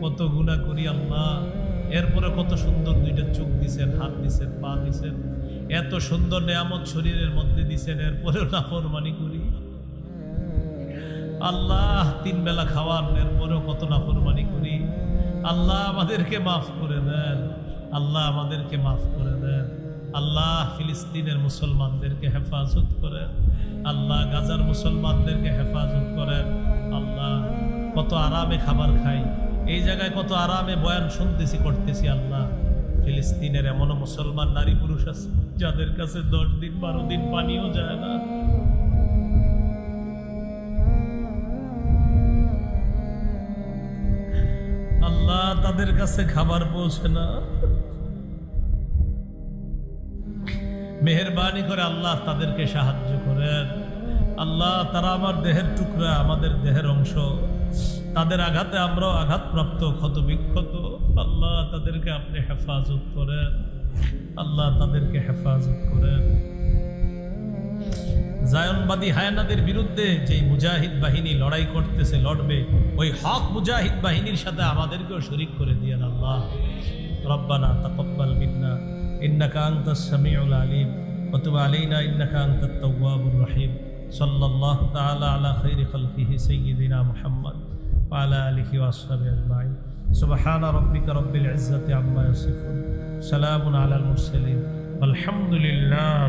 কত গুনাহ করি আল্লাহ, এরপরে কত সুন্দর দুইটা চোখ দিছেন, হাত দিছেন, পা দিছেন, এত সুন্দর নেয়ামত শরীরের মধ্যে দিছেন, এরপরেও নাফরমানি করি আল্লাহ। 3 বেলা খাওয়ান, এরপরেও কত নাফরমানি করি আল্লাহ। আমাদেরকে মাফ করে দেন আল্লাহ, আমাদেরকে মাফ করে দেন আল্লাহ। ফিলিস্তিনের মুসলমানদেরকে হেফাজত করেন আল্লাহ, গাজার মুসলমানদেরকে হেফাজত করেন আল্লাহ। কত আরামে খাবার খাই, এই জায়গায় কত আরামে বয়ান শুনতেছি, করতেছি আল্লাহ। ফিলিস্তিনের এমনও মুসলমান নারী পুরুষ আছে যাদের কাছে 10 দিন 12 দিন পানিও যায় না আল্লাহ, তাদের কাছে খাবার পৌঁছে না। মেহেরবানি করে আল্লাহ তাদেরকে সাহায্য করেন আল্লাহ। তারা আমার দেহের টুকরা, আমাদের দেহের অংশ, তাদের আঘাতে আমরাও আঘাতপ্রাপ্ত, ক্ষত বিক্ষত আল্লাহ। তাদেরকে আপনি হেফাজত করেন আল্লাহ, তাদেরকে হেফাজত করেন। জায়নবাদী হায়নাদের বিরুদ্ধে যে মুজাহিদ বাহিনী লড়াই করতেছে, লড়বে, ওই হক মুজাহিদ বাহিনীর সাথে আমাদেরকেও শরীক করে দিয়েন আল্লাহ। রব্বানা তাকাব্বাল মিন্না ইন্নাকা আনতাস সামিউল আলিম ওয়া তুব আলাইনা ইন্নাকা আনতাত তাওয়াবুর রহিম। সাল্লাল্লাহু তাআলা আলা খাইরি খালকিহি সাইয়্যিদিনা মুহাম্মদ ওয়া আলা আলিহি ওয়া আসহাবিহি আজমাইন। সুবহানা রাব্বিকা রাব্বিল ইজ্জাতি আম্মা ইয়াসিফুন, সালামুন আলাল মুরসালিন, আলহামদুলিল্লাহ।